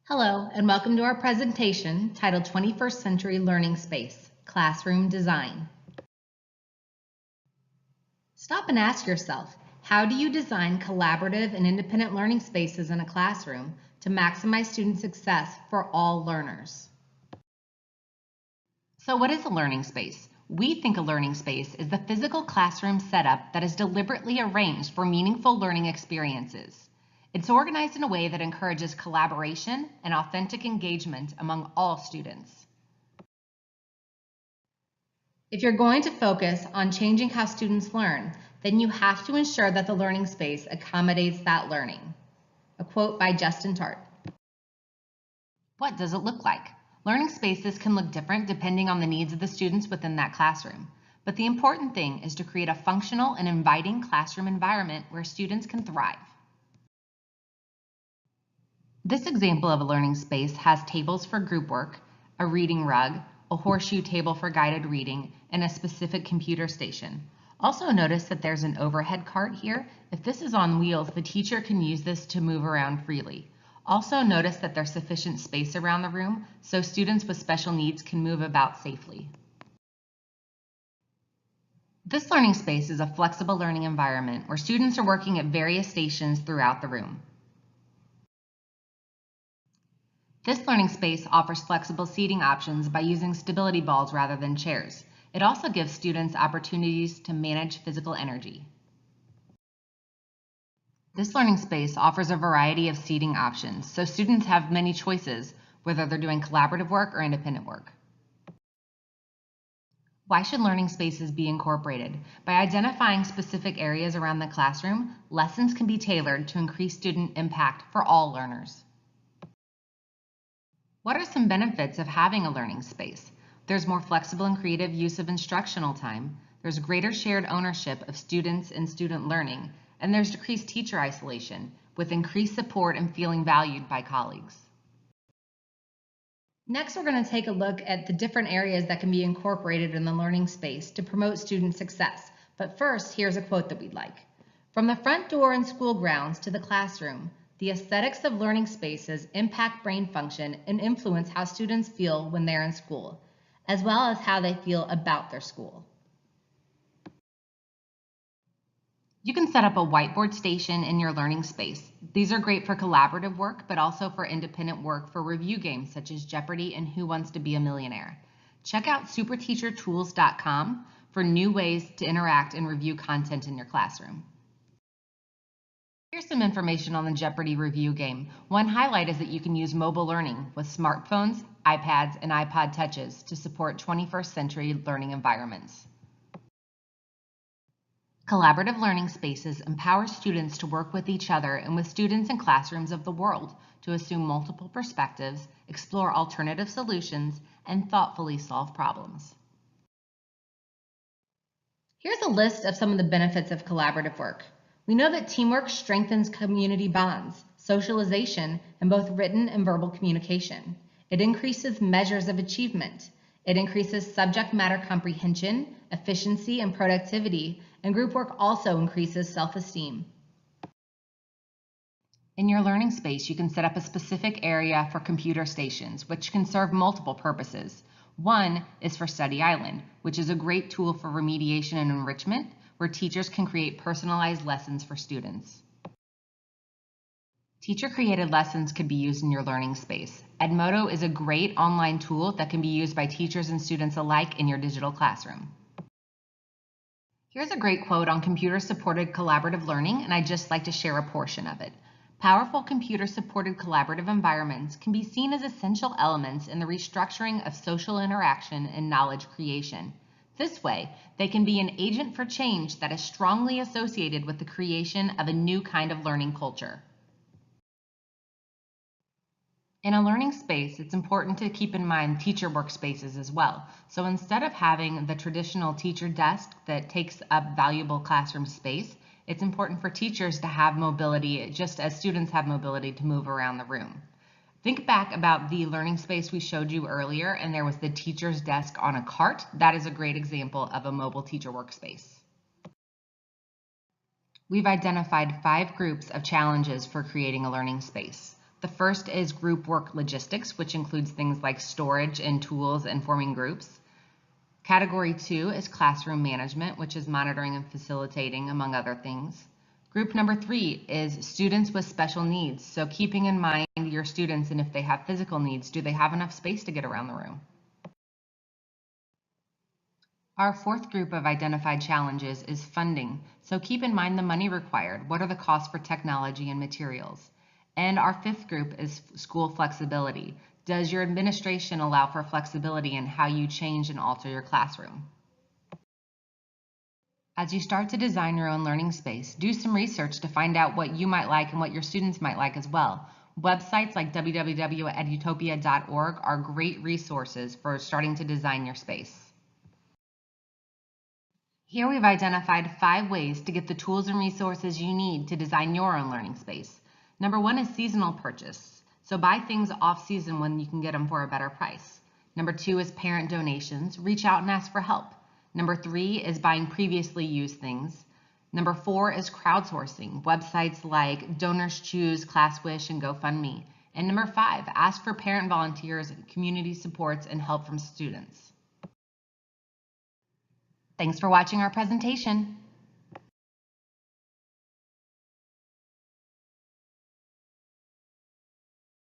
Hello, and welcome to our presentation titled 21st Century Learning Space, Classroom Design. Stop and ask yourself, how do you design collaborative and independent learning spaces in a classroom to maximize student success for all learners? So what is a learning space? We think a learning space is the physical classroom setup that is deliberately arranged for meaningful learning experiences. It's organized in a way that encourages collaboration and authentic engagement among all students. If you're going to focus on changing how students learn, then you have to ensure that the learning space accommodates that learning. A quote by Justin Tart. What does it look like? Learning spaces can look different depending on the needs of the students within that classroom. But the important thing is to create a functional and inviting classroom environment where students can thrive. This example of a learning space has tables for group work, a reading rug, a horseshoe table for guided reading, and a specific computer station. Also notice that there's an overhead cart here. If this is on wheels, the teacher can use this to move around freely. Also notice that there's sufficient space around the room so students with special needs can move about safely. This learning space is a flexible learning environment where students are working at various stations throughout the room. This learning space offers flexible seating options by using stability balls rather than chairs. It also gives students opportunities to manage physical energy. This learning space offers a variety of seating options, so students have many choices, whether they're doing collaborative work or independent work. Why should learning spaces be incorporated? By identifying specific areas around the classroom, lessons can be tailored to increase student impact for all learners. What are some benefits of having a learning space? There's more flexible and creative use of instructional time, there's greater shared ownership of students and student learning, and there's decreased teacher isolation, with increased support and feeling valued by colleagues. Next, we're going to take a look at the different areas that can be incorporated in the learning space to promote student success. But first, here's a quote that we'd like. From the front door in school grounds to the classroom, the aesthetics of learning spaces impact brain function and influence how students feel when they're in school, as well as how they feel about their school. You can set up a whiteboard station in your learning space. These are great for collaborative work, but also for independent work for review games such as Jeopardy and Who Wants to Be a Millionaire. Check out superteachertools.com for new ways to interact and review content in your classroom. Here's some information on the Jeopardy review game. One highlight is that you can use mobile learning with smartphones, iPads, and iPod Touches to support 21st century learning environments. Collaborative learning spaces empower students to work with each other and with students in classrooms of the world to assume multiple perspectives, explore alternative solutions, and thoughtfully solve problems. Here's a list of some of the benefits of collaborative work. We know that teamwork strengthens community bonds, socialization, and both written and verbal communication. It increases measures of achievement. It increases subject matter comprehension, efficiency, and productivity, and group work also increases self-esteem. In your learning space, you can set up a specific area for computer stations, which can serve multiple purposes. One is for Study Island, which is a great tool for remediation and enrichment, where teachers can create personalized lessons for students. Teacher-created lessons could be used in your learning space. Edmodo is a great online tool that can be used by teachers and students alike in your digital classroom. Here's a great quote on computer-supported collaborative learning, and I'd just like to share a portion of it. Powerful computer-supported collaborative environments can be seen as essential elements in the restructuring of social interaction and knowledge creation. This way, they can be an agent for change that is strongly associated with the creation of a new kind of learning culture. In a learning space, it's important to keep in mind teacher workspaces as well. So instead of having the traditional teacher desk that takes up valuable classroom space, it's important for teachers to have mobility, just as students have mobility to move around the room. Think back about the learning space we showed you earlier, and there was the teacher's desk on a cart. That is a great example of a mobile teacher workspace. We've identified 5 groups of challenges for creating a learning space. The first is group work logistics, which includes things like storage and tools and forming groups. Category 2 is classroom management, which is monitoring and facilitating, among other things. Group number 3 is students with special needs, so keeping in mind your students and if they have physical needs, do they have enough space to get around the room? Our fourth group of identified challenges is funding, so keep in mind the money required. What are the costs for technology and materials? And our fifth group is school flexibility. Does your administration allow for flexibility in how you change and alter your classroom? As you start to design your own learning space, do some research to find out what you might like and what your students might like as well. Websites like www.edutopia.org are great resources for starting to design your space. Here we've identified 5 ways to get the tools and resources you need to design your own learning space. Number 1 is seasonal purchase. So buy things off season when you can get them for a better price. Number 2 is parent donations. Reach out and ask for help. Number 3 is buying previously used things. Number 4 is crowdsourcing. Websites like Donors Choose, ClassWish, and GoFundMe. And number 5, ask for parent volunteers, community supports, and help from students. Thanks for watching our presentation.